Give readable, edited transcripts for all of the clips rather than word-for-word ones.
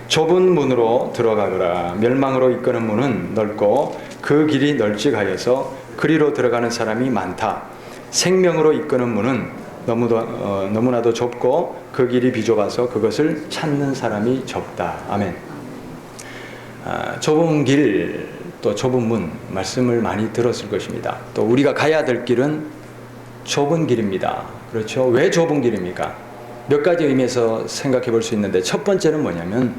좁은 문으로 들어가거라. 멸망으로 이끄는 문은 넓고 그 길이 널찍하여서 그리로 들어가는 사람이 많다. 생명으로 이끄는 문은 너무나도 좁고 그 길이 비좁아서 그것을 찾는 사람이 적다. 아멘. 좁은 길, 또 좁은 문, 말씀을 많이 들었을 것입니다. 또 우리가 가야 될 길은 좁은 길입니다. 그렇죠? 왜 좁은 길입니까? 몇 가지 의미에서 생각해 볼 수 있는데, 첫 번째는 뭐냐면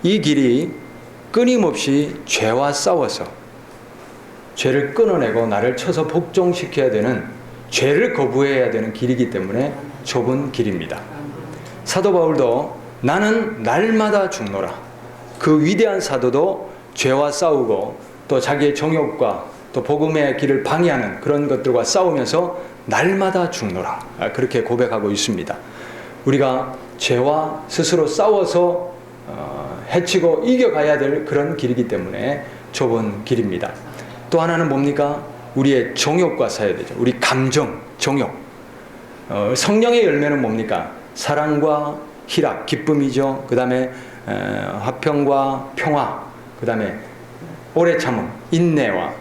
이 길이 끊임없이 죄와 싸워서 죄를 끊어내고 나를 쳐서 복종시켜야 되는, 죄를 거부해야 되는 길이기 때문에 좁은 길입니다. 사도 바울도 나는 날마다 죽노라. 그 위대한 사도도 죄와 싸우고 또 자기의 정욕과 또 복음의 길을 방해하는 그런 것들과 싸우면서 날마다 죽노라, 그렇게 고백하고 있습니다. 우리가 죄와 스스로 싸워서 해치고 이겨가야 될 그런 길이기 때문에 좁은 길입니다. 또 하나는 뭡니까? 우리의 정욕과 싸워야 되죠. 우리 감정, 정욕. 성령의 열매는 뭡니까? 사랑과 희락, 기쁨이죠. 그 다음에 화평과 평화, 그 다음에 오래 참음, 인내와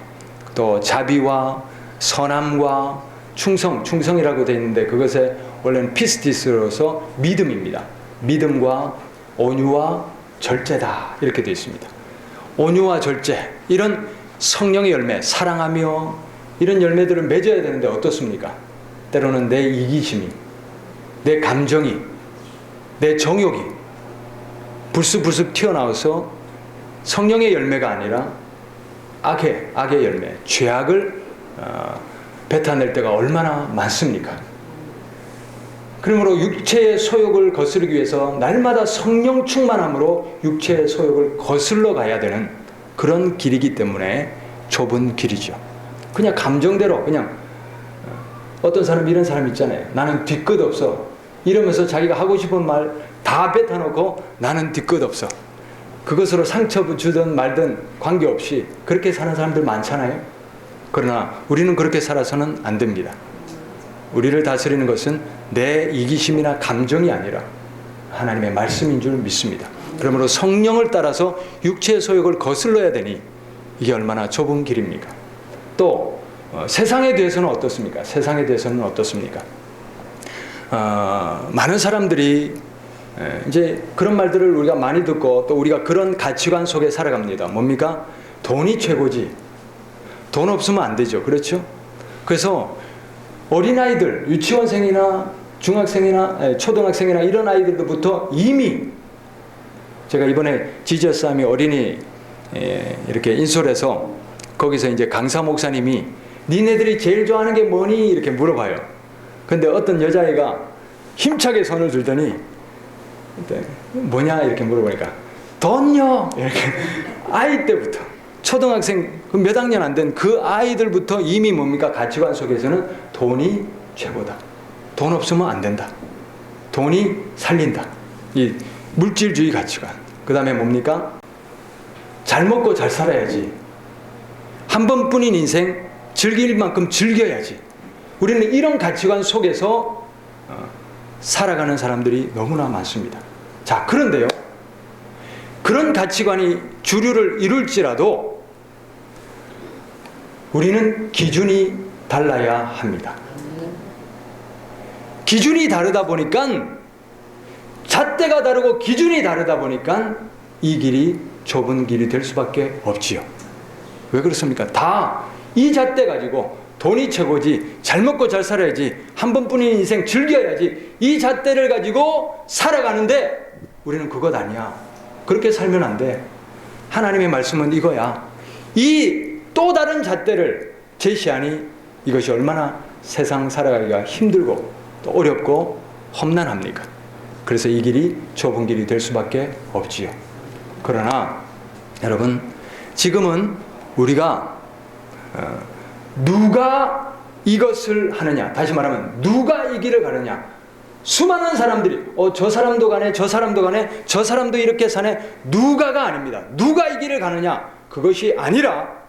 또 자비와 선함과 충성이라고 되어 있는데, 그것에 원래는 피스티스로서 믿음입니다. 믿음과 온유와 절제다, 이렇게 되어 있습니다. 온유와 절제, 이런 성령의 열매, 사랑하며 이런 열매들을 맺어야 되는데 어떻습니까? 때로는 내 이기심이, 내 감정이, 내 정욕이 불쑥불쑥 튀어나와서 성령의 열매가 아니라 악의 열매, 죄악을 뱉어낼 때가 얼마나 많습니까? 그러므로 육체의 소욕을 거스르기 위해서 날마다 성령 충만함으로 육체의 소욕을 거슬러 가야 되는 그런 길이기 때문에 좁은 길이죠. 그냥 감정대로, 그냥 어떤 사람, 이런 사람 있잖아요. 나는 뒤끝 없어 이러면서 자기가 하고 싶은 말 다 뱉어놓고 나는 뒤끝 없어, 그것으로 상처 주든 말든 관계없이 그렇게 사는 사람들 많잖아요. 그러나 우리는 그렇게 살아서는 안 됩니다. 우리를 다스리는 것은 내 이기심이나 감정이 아니라 하나님의 말씀인 줄 믿습니다. 그러므로 성령을 따라서 육체의 소욕을 거슬러야 되니 이게 얼마나 좁은 길입니까? 또 세상에 대해서는 어떻습니까? 세상에 대해서는 어떻습니까? 많은 사람들이 이제 그런 말들을 우리가 많이 듣고 또 우리가 그런 가치관 속에 살아갑니다. 뭡니까? 돈이 최고지. 돈 없으면 안 되죠. 그렇죠? 그래서 어린아이들, 유치원생이나 중학생이나 초등학생이나 이런 아이들부터 이미, 제가 이번에 지저스 아미 어린이 이렇게 인솔해서 거기서 이제 강사 목사님이 니네들이 제일 좋아하는 게 뭐니? 이렇게 물어봐요. 근데 어떤 여자애가 힘차게 손을 들더니 뭐냐? 이렇게 물어보니까 돈요! 이렇게 아이 때부터, 초등학생 몇 학년 안 된 그 아이들부터 이미 뭡니까? 가치관 속에서는 돈이 최고다. 돈 없으면 안 된다. 돈이 살린다. 이 물질주의 가치관. 그 다음에 뭡니까? 잘 먹고 잘 살아야지. 한 번뿐인 인생 즐길 만큼 즐겨야지. 우리는 이런 가치관 속에서 살아가는 사람들이 너무나 많습니다. 자, 그런데요, 그런 가치관이 주류를 이룰지라도 우리는 기준이 달라야 합니다. 기준이 다르다 보니까, 잣대가 다르고 기준이 다르다 보니까 이 길이 좁은 길이 될 수밖에 없지요. 왜 그렇습니까? 다 이 잣대 가지고 돈이 최고지, 잘 먹고 잘 살아야지, 한 번뿐인 인생 즐겨야지, 이 잣대를 가지고 살아가는데 우리는 그것 아니야. 그렇게 살면 안 돼. 하나님의 말씀은 이거야. 이 또 다른 잣대를 제시하니 이것이 얼마나 세상 살아가기가 힘들고 또 어렵고 험난합니까? 그래서 이 길이 좁은 길이 될 수밖에 없지요. 그러나 여러분, 지금은 우리가 누가 이것을 하느냐, 다시 말하면 누가 이 길을 가느냐, 수많은 사람들이 저 사람도 가네, 저 사람도 가네, 저 사람도 이렇게 사네, 누가가 아닙니다. 누가 이 길을 가느냐, 그것이 아니라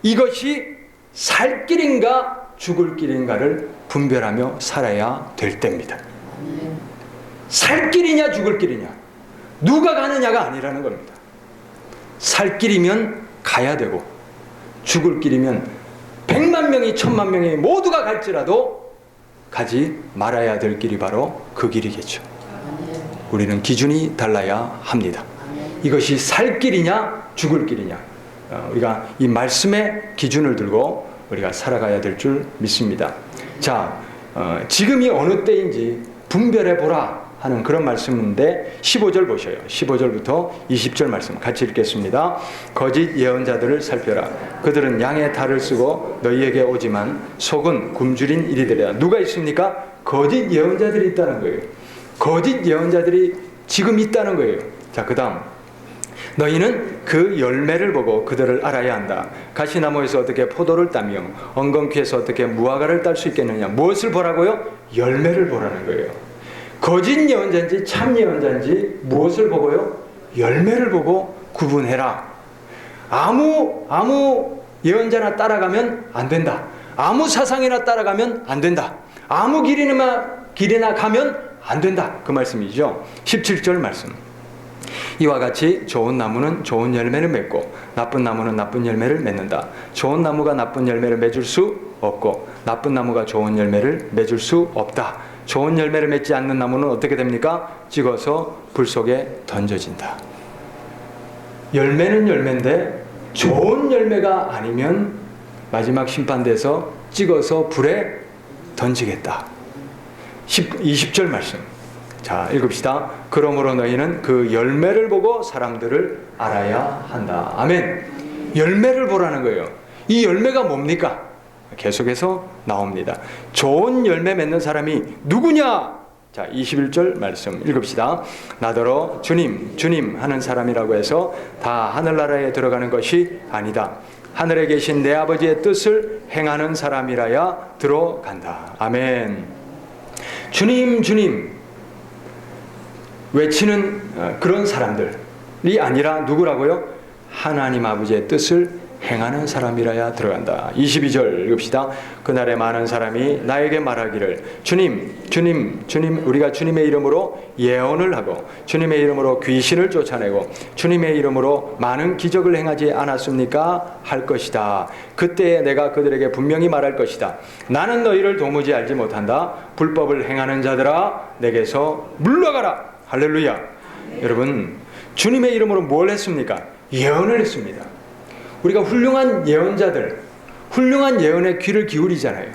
이것이 살 길인가 죽을 길인가를 분별하며 살아야 될 때입니다. 살 길이냐 죽을 길이냐. 누가 가느냐가 아니라는 겁니다. 살 길이면 가야 되고 죽을 길이면 100만 명이 1000만 명이 모두가 갈지라도 가지 말아야 될 길이 바로 그 길이겠죠. 우리는 기준이 달라야 합니다. 이것이 살 길이냐 죽을 길이냐, 우리가 이 말씀의 기준을 들고 우리가 살아가야 될 줄 믿습니다. 자, 지금이 어느 때인지 분별해 보라 하는 그런 말씀인데 15절 보셔요. 15절부터 20절 말씀 같이 읽겠습니다. 거짓 예언자들을 살펴라. 그들은 양의 탈을 쓰고 너희에게 오지만 속은 굶주린 이리들이라. 누가 있습니까? 거짓 예언자들이 있다는 거예요. 거짓 예언자들이 지금 있다는 거예요. 자, 그 다음, 너희는 그 열매를 보고 그들을 알아야 한다. 가시나무에서 어떻게 포도를 따며 엉겅퀴에서 어떻게 무화과를 딸 수 있겠느냐. 무엇을 보라고요? 열매를 보라는 거예요. 거짓 예언자인지 참 예언자인지 무엇을 보고요? 열매를 보고 구분해라. 아무 예언자나 따라가면 안 된다. 아무 사상이나 따라가면 안 된다. 아무 길이나 가면 안 된다. 그 말씀이죠. 17절 말씀. 이와 같이 좋은 나무는 좋은 열매를 맺고 나쁜 나무는 나쁜 열매를 맺는다. 좋은 나무가 나쁜 열매를 맺을 수 없고 나쁜 나무가 좋은 열매를 맺을 수 없다. 좋은 열매를 맺지 않는 나무는 어떻게 됩니까? 찍어서 불 속에 던져진다. 열매는 열매인데 좋은 열매가 아니면 마지막 심판대에서 찍어서 불에 던지겠다. 20절 말씀. 자, 읽읍시다. 그러므로 너희는 그 열매를 보고 사람들을 알아야 한다. 아멘. 열매를 보라는 거예요. 이 열매가 뭡니까? 계속해서 나옵니다. 좋은 열매 맺는 사람이 누구냐? 자, 21절 말씀 읽읍시다. 나더러 주님, 주님 하는 사람이라고 해서 다 하늘나라에 들어가는 것이 아니다. 하늘에 계신 내 아버지의 뜻을 행하는 사람이라야 들어간다. 아멘. 주님, 주님 외치는 그런 사람들이 아니라 누구라고요? 하나님 아버지의 뜻을 행하는 사람이라야 들어간다. 22절 읽읍시다. 그날에 많은 사람이 나에게 말하기를 주님, 주님, 주님, 우리가 주님의 이름으로 예언을 하고 주님의 이름으로 귀신을 쫓아내고 주님의 이름으로 많은 기적을 행하지 않았습니까? 할 것이다. 그때에 내가 그들에게 분명히 말할 것이다. 나는 너희를 도무지 알지 못한다. 불법을 행하는 자들아 내게서 물러가라. 할렐루야. 여러분, 주님의 이름으로 뭘 했습니까? 예언을 했습니다. 우리가 훌륭한 예언자들, 훌륭한 예언에 귀를 기울이잖아요.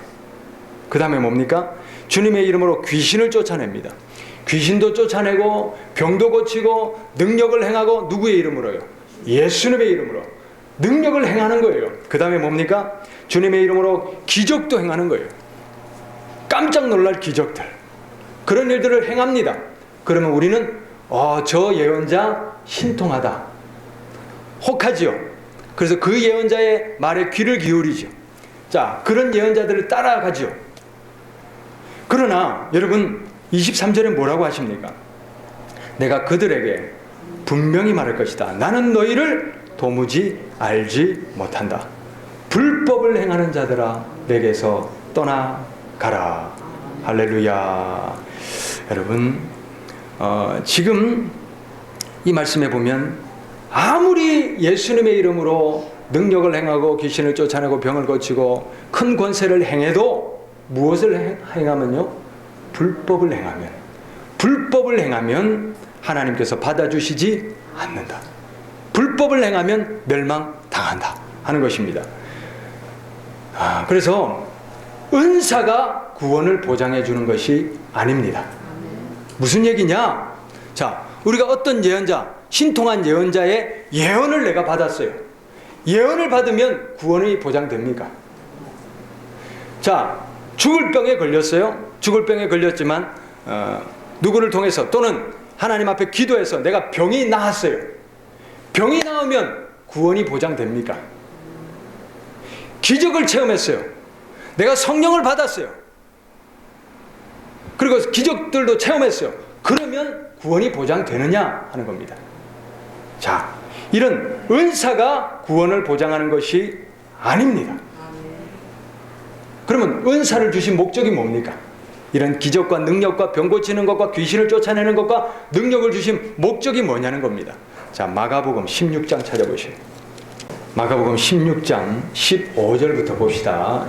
그 다음에 뭡니까? 주님의 이름으로 귀신을 쫓아냅니다. 귀신도 쫓아내고 병도 고치고 능력을 행하고 누구의 이름으로요? 예수님의 이름으로 능력을 행하는 거예요. 그 다음에 뭡니까? 주님의 이름으로 기적도 행하는 거예요. 깜짝 놀랄 기적들, 그런 일들을 행합니다. 그러면 우리는 저 예언자 신통하다, 혹하지요. 그래서 그 예언자의 말에 귀를 기울이죠. 자, 그런 예언자들을 따라가지요. 그러나 여러분 23절에 뭐라고 하십니까? 내가 그들에게 분명히 말할 것이다. 나는 너희를 도무지 알지 못한다. 불법을 행하는 자들아 내게서 떠나가라. 할렐루야. 여러분, 지금 이 말씀에 보면 아무리 예수님의 이름으로 능력을 행하고 귀신을 쫓아내고 병을 고치고 큰 권세를 행해도 무엇을 행하면요? 불법을 행하면 하나님께서 받아주시지 않는다. 불법을 행하면 멸망당한다 하는 것입니다. 그래서 은사가 구원을 보장해 주는 것이 아닙니다. 무슨 얘기냐? 자, 우리가 어떤 예언자, 신통한 예언자의 예언을 내가 받았어요. 예언을 받으면 구원이 보장됩니까? 자, 죽을 병에 걸렸어요. 죽을 병에 걸렸지만 누구를 통해서 또는 하나님 앞에 기도해서 내가 병이 나았어요. 병이 나으면 구원이 보장됩니까? 기적을 체험했어요. 내가 성령을 받았어요. 그리고 기적들도 체험했어요. 그러면 구원이 보장되느냐 하는 겁니다. 자, 이런 은사가 구원을 보장하는 것이 아닙니다. 그러면 은사를 주신 목적이 뭡니까? 이런 기적과 능력과 병 고치는 것과 귀신을 쫓아내는 것과 능력을 주신 목적이 뭐냐는 겁니다. 자, 마가복음 16장 찾아보시오. 마가복음 16장 15절부터 봅시다.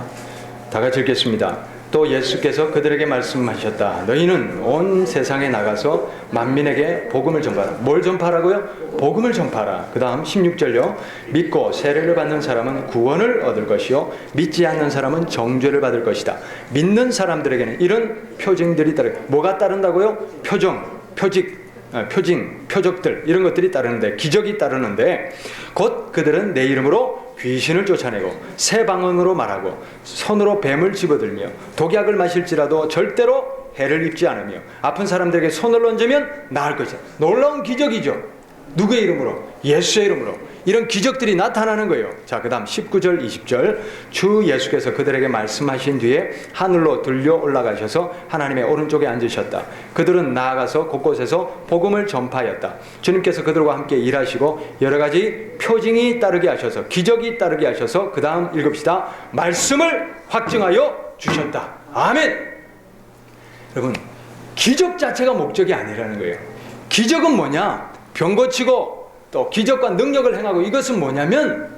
다 같이 읽겠습니다. 또 예수께서 그들에게 말씀하셨다. 너희는 온 세상에 나가서 만민에게 복음을 전파하라. 뭘 전파하라고요? 복음을 전파하라. 그 다음 16절요. 믿고 세례를 받는 사람은 구원을 얻을 것이요 믿지 않는 사람은 정죄를 받을 것이다. 믿는 사람들에게는 이런 표징들이 따르. 뭐가 따른다고요? 표적들 이런 것들이 따르는데, 기적이 따르는데, 곧 그들은 내 이름으로 귀신을 쫓아내고 새 방언으로 말하고 손으로 뱀을 집어들며 독약을 마실지라도 절대로 해를 입지 않으며 아픈 사람들에게 손을 얹으면 나을 것이다. 놀라운 기적이죠. 누구의 이름으로? 예수의 이름으로 이런 기적들이 나타나는 거예요. 자, 그 다음 19절 20절. 주 예수께서 그들에게 말씀하신 뒤에 하늘로 들려 올라가셔서 하나님의 오른쪽에 앉으셨다. 그들은 나아가서 곳곳에서 복음을 전파하였다. 주님께서 그들과 함께 일하시고 여러 가지 표징이 따르게 하셔서, 기적이 따르게 하셔서, 그 다음 읽읍시다. 말씀을 확증하여 주셨다. 아멘. 여러분, 기적 자체가 목적이 아니라는 거예요. 기적은 뭐냐? 병 고치고 또 기적과 능력을 행하고, 이것은 뭐냐면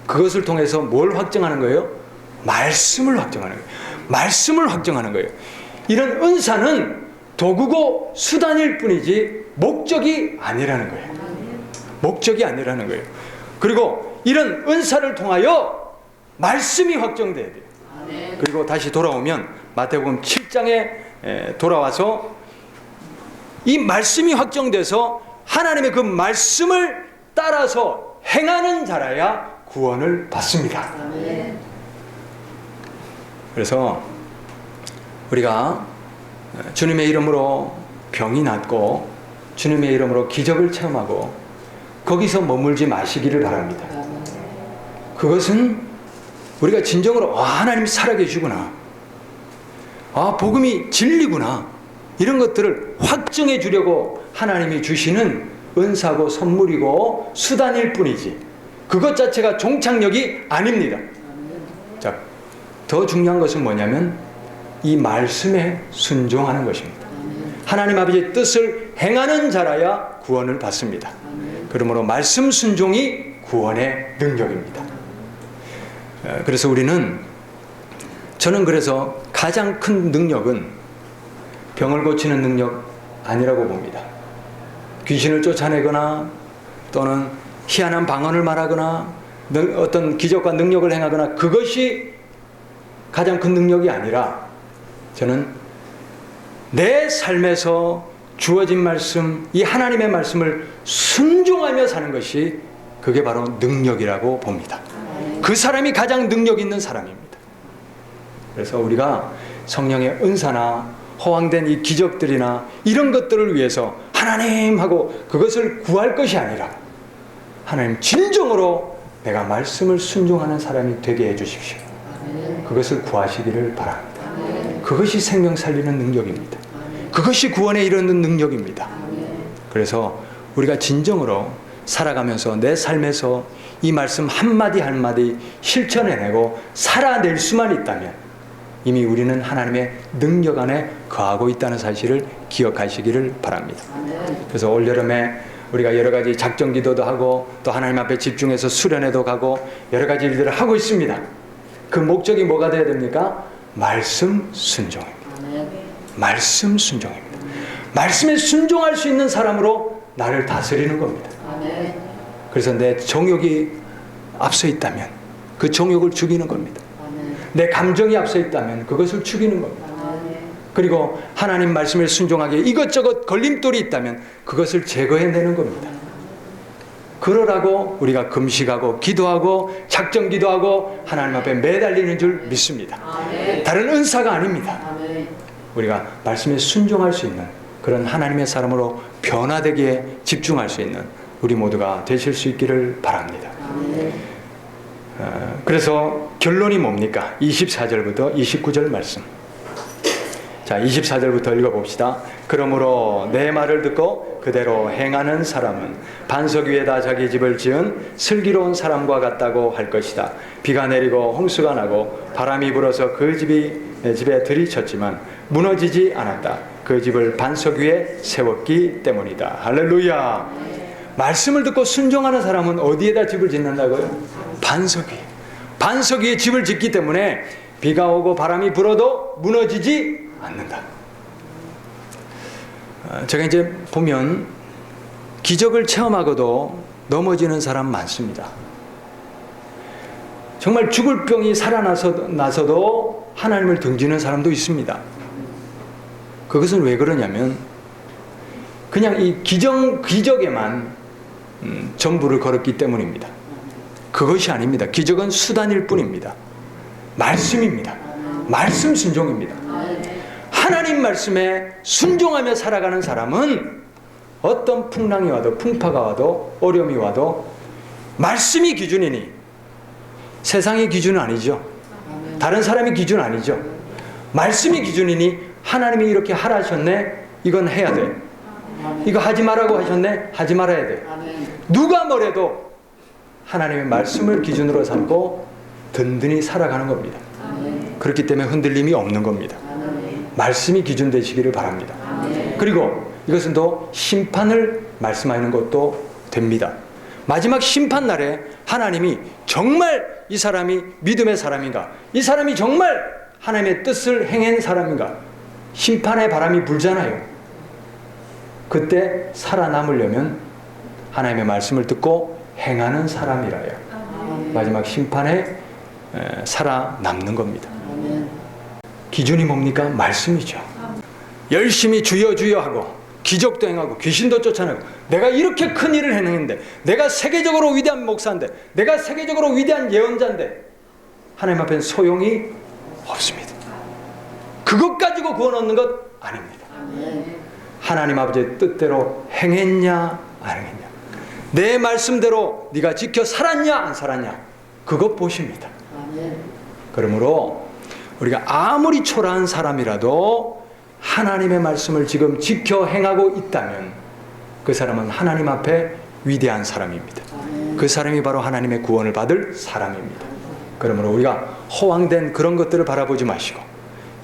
그것을 통해서 뭘 확증하는 거예요? 말씀을 확증하는 거예요. 말씀을 확증하는 거예요. 이런 은사는 도구고 수단일 뿐이지 목적이 아니라는 거예요. 목적이 아니라는 거예요. 그리고 이런 은사를 통하여 말씀이 확정돼야 돼요. 그리고 다시 돌아오면 마태복음 7장에 돌아와서 이 말씀이 확정돼서 하나님의 그 말씀을 따라서 행하는 자라야 구원을 받습니다. 그래서 우리가 주님의 이름으로 병이 낫고 주님의 이름으로 기적을 체험하고 거기서 머물지 마시기를 바랍니다. 그것은 우리가 진정으로 하나님이 살아계시구나, 복음이 진리구나, 이런 것들을 확증해 주려고 하나님이 주시는 은사고 선물이고 수단일 뿐이지 그것 자체가 종착역이 아닙니다. 자, 더 중요한 것은 뭐냐면 이 말씀에 순종하는 것입니다. 하나님 아버지의 뜻을 행하는 자라야 구원을 받습니다. 그러므로 말씀 순종이 구원의 능력입니다. 그래서 저는 그래서 가장 큰 능력은 병을 고치는 능력 아니라고 봅니다. 귀신을 쫓아내거나 또는 희한한 방언을 말하거나 어떤 기적과 능력을 행하거나 그것이 가장 큰 능력이 아니라, 저는 내 삶에서 주어진 말씀, 이 하나님의 말씀을 순종하며 사는 것이 그게 바로 능력이라고 봅니다. 그 사람이 가장 능력 있는 사람입니다. 그래서 우리가 성령의 은사나 허황된 이 기적들이나 이런 것들을 위해서 하나님 하고 그것을 구할 것이 아니라, 하나님 진정으로 내가 말씀을 순종하는 사람이 되게 해주십시오. 그것을 구하시기를 바랍니다. 그것이 생명 살리는 능력입니다. 그것이 구원에 이르는 능력입니다. 그래서 우리가 진정으로 살아가면서 내 삶에서 이 말씀 한마디 한마디 실천해내고 살아낼 수만 있다면 이미 우리는 하나님의 능력 안에 거하고 있다는 사실을 기억하시기를 바랍니다. 그래서 올여름에 우리가 여러 가지 작전 기도도 하고 또 하나님 앞에 집중해서 수련회도 가고 여러 가지 일들을 하고 있습니다. 그 목적이 뭐가 되어야 됩니까? 말씀 순종입니다. 말씀 순종입니다. 말씀에 순종할 수 있는 사람으로 나를 다스리는 겁니다. 그래서 내 정욕이 앞서 있다면 그 정욕을 죽이는 겁니다. 내 감정이 앞서 있다면 그것을 죽이는 겁니다. 그리고 하나님 말씀에 순종하기에 이것저것 걸림돌이 있다면 그것을 제거해내는 겁니다. 그러라고 우리가 금식하고 기도하고 작정 기도하고 하나님 앞에 매달리는 줄 믿습니다. 다른 은사가 아닙니다. 우리가 말씀에 순종할 수 있는 그런 하나님의 사람으로 변화되기에 집중할 수 있는 우리 모두가 되실 수 있기를 바랍니다. 그래서 결론이 뭡니까? 24절부터 29절 말씀. 자, 24절부터 읽어봅시다. 그러므로 내 말을 듣고 그대로 행하는 사람은 반석 위에다 자기 집을 지은 슬기로운 사람과 같다고 할 것이다. 비가 내리고 홍수가 나고 바람이 불어서 그 집에 들이쳤지만 무너지지 않았다. 그 집을 반석 위에 세웠기 때문이다. 할렐루야. 말씀을 듣고 순종하는 사람은 어디에다 집을 짓는다고요? 반석 위에. 반석 위에 집을 짓기 때문에 비가 오고 바람이 불어도 무너지지 않는다. 제가 이제 보면 기적을 체험하고도 넘어지는 사람 많습니다. 정말 죽을 병이 살아나서도 하나님을 등지는 사람도 있습니다. 그것은 왜 그러냐면 그냥 이 기적에만 전부를 걸었기 때문입니다. 그것이 아닙니다. 기적은 수단일 뿐입니다. 말씀입니다. 말씀 순종입니다. 하나님 말씀에 순종하며 살아가는 사람은 어떤 풍랑이 와도 풍파가 와도 어려움이 와도 말씀이 기준이니 세상의 기준은 아니죠. 다른 사람의 기준 아니죠. 말씀이 기준이니 하나님이 이렇게 하라 하셨네. 이건 해야 돼. 이거 하지 말라고 하셨네. 하지 말아야 돼. 누가 뭐래도 하나님의 말씀을 기준으로 삼고 든든히 살아가는 겁니다. 그렇기 때문에 흔들림이 없는 겁니다. 말씀이 기준 되시기를 바랍니다. 그리고 이것은 또 심판을 말씀하는 것도 됩니다. 마지막 심판날에 하나님이 정말 이 사람이 믿음의 사람인가, 이 사람이 정말 하나님의 뜻을 행한 사람인가, 심판의 바람이 불잖아요. 그때 살아남으려면 하나님의 말씀을 듣고 행하는 사람이라야 마지막 심판에 살아남는 겁니다. 기준이 뭡니까? 말씀이죠. 열심히 주여 주여 하고 기적도 행하고 귀신도 쫓아내고 내가 이렇게 큰 일을 행했는데, 내가 세계적으로 위대한 목사인데, 내가 세계적으로 위대한 예언자인데 하나님 앞에는 소용이 없습니다. 그것 가지고 구원 얻는 것 아닙니다. 하나님 아버지의 뜻대로 행했냐 안 행했냐, 내 말씀대로 네가 지켜 살았냐 안 살았냐, 그것 보십니다. 그러므로 우리가 아무리 초라한 사람이라도 하나님의 말씀을 지금 지켜 행하고 있다면 그 사람은 하나님 앞에 위대한 사람입니다. 그 사람이 바로 하나님의 구원을 받을 사람입니다. 그러므로 우리가 허황된 그런 것들을 바라보지 마시고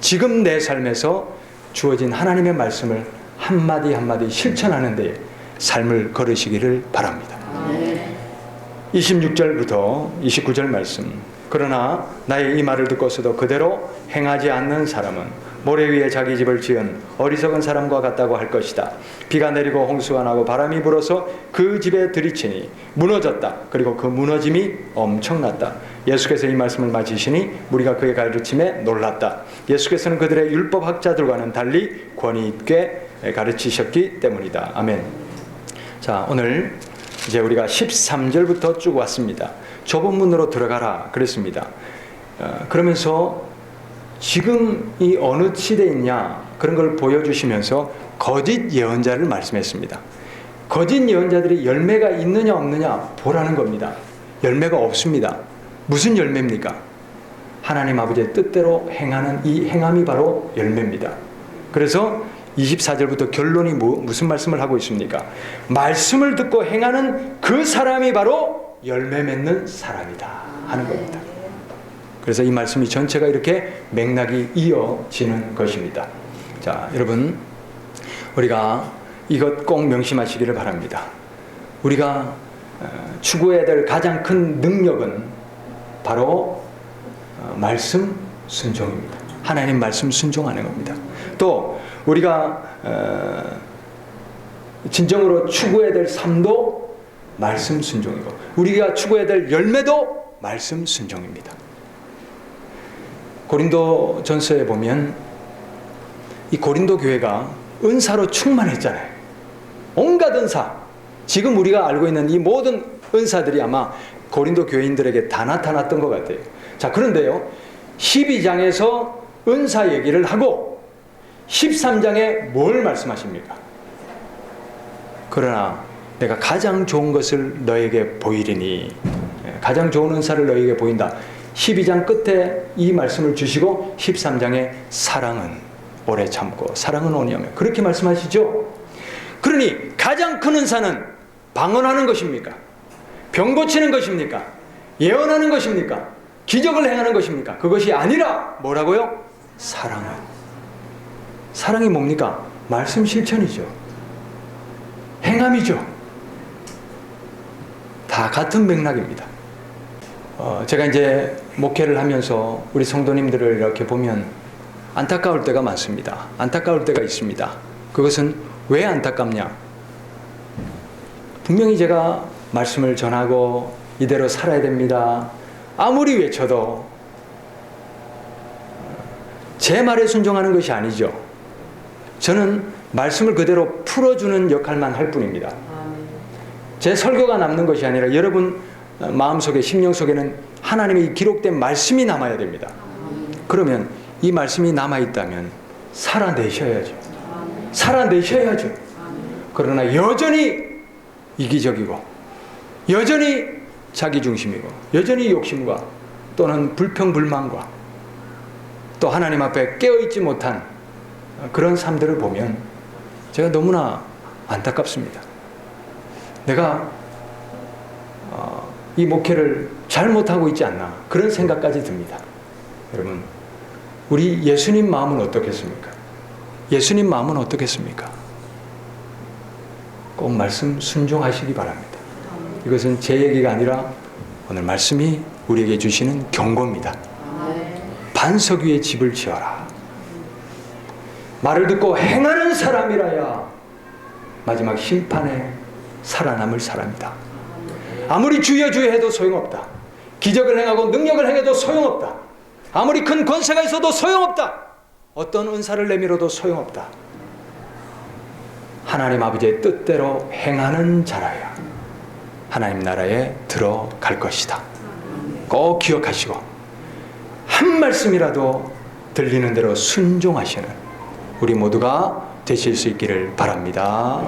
지금 내 삶에서 주어진 하나님의 말씀을 한마디 한마디 실천하는 데 삶을 걸으시기를 바랍니다. 26절부터 29절 말씀. 그러나 나의 이 말을 듣고서도 그대로 행하지 않는 사람은 모래 위에 자기 집을 지은 어리석은 사람과 같다고 할 것이다. 비가 내리고 홍수가 나고 바람이 불어서 그 집에 들이치니 무너졌다. 그리고 그 무너짐이 엄청났다. 예수께서 이 말씀을 마치시니 무리가 그의 가르침에 놀랐다. 예수께서는 그들의 율법학자들과는 달리 권위 있게 가르치셨기 때문이다. 아멘. 자, 오늘 이제 우리가 13절부터 쭉 왔습니다. 좁은 문으로 들어가라 그랬습니다. 그러면서 지금 이 어느 시대에 있냐 그런 걸 보여주시면서 거짓 예언자를 말씀했습니다. 거짓 예언자들이 열매가 있느냐 없느냐 보라는 겁니다. 열매가 없습니다. 무슨 열매입니까? 하나님 아버지의 뜻대로 행하는 이 행함이 바로 열매입니다. 그래서 24절부터 결론이 무슨 말씀을 하고 있습니까? 말씀을 듣고 행하는 그 사람이 바로 열매 맺는 사람이다 하는 겁니다. 그래서 이 말씀이 전체가 이렇게 맥락이 이어지는 것입니다. 자, 여러분, 우리가 이것 꼭 명심하시기를 바랍니다. 우리가 추구해야 될 가장 큰 능력은 바로 말씀 순종입니다. 하나님 말씀 순종하는 겁니다. 또 우리가 진정으로 추구해야 될 삶도 말씀 순종이고 우리가 추구해야 될 열매도 말씀 순종입니다. 고린도 전서에 보면 이 고린도 교회가 은사로 충만했잖아요. 온갖 은사, 지금 우리가 알고 있는 이 모든 은사들이 아마 고린도 교인들에게 다 나타났던 것 같아요. 자, 그런데요 12장에서 은사 얘기를 하고 13장에 뭘 말씀하십니까? 그러나 내가 가장 좋은 것을 너에게 보이리니, 가장 좋은 은사를 너에게 보인다. 12장 끝에 이 말씀을 주시고 13장에 사랑은 오래 참고 사랑은 온유하며 그렇게 말씀하시죠. 그러니 가장 큰 은사는 방언하는 것입니까? 병 고치는 것입니까? 예언하는 것입니까? 기적을 행하는 것입니까? 그것이 아니라 뭐라고요? 사랑은. 사랑이 뭡니까? 말씀 실천이죠. 행함이죠. 다 같은 맥락입니다. 제가 이제 목회를 하면서 우리 성도님들을 이렇게 보면 안타까울 때가 많습니다. 안타까울 때가 있습니다. 그것은 왜 안타깝냐? 분명히 제가 말씀을 전하고 이대로 살아야 됩니다. 아무리 외쳐도 제 말에 순종하는 것이 아니죠. 저는 말씀을 그대로 풀어주는 역할만 할 뿐입니다. 제 설교가 남는 것이 아니라 여러분 마음속에 심령 속에는 하나님의 기록된 말씀이 남아야 됩니다. 그러면 이 말씀이 남아있다면 살아내셔야죠. 살아내셔야죠. 그러나 여전히 이기적이고 여전히 자기중심이고 여전히 욕심과 또는 불평불만과 또 하나님 앞에 깨어있지 못한 그런 삶들을 보면 제가 너무나 안타깝습니다. 내가 이 목회를 잘못하고 있지 않나 그런 생각까지 듭니다. 여러분, 우리 예수님 마음은 어떻겠습니까? 예수님 마음은 어떻겠습니까? 꼭 말씀 순종하시기 바랍니다. 이것은 제 얘기가 아니라 오늘 말씀이 우리에게 주시는 경고입니다. 반석 위에 집을 지어라. 말을 듣고 행하는 사람이라야 마지막 심판에 살아남을 사람이다. 아무리 주여 주여 해도 소용없다. 기적을 행하고 능력을 행해도 소용없다. 아무리 큰 권세가 있어도 소용없다. 어떤 은사를 내밀어도 소용없다. 하나님 아버지의 뜻대로 행하는 자라야 하나님 나라에 들어갈 것이다. 꼭 기억하시고 한 말씀이라도 들리는 대로 순종하시는 우리 모두가 되실 수 있기를 바랍니다.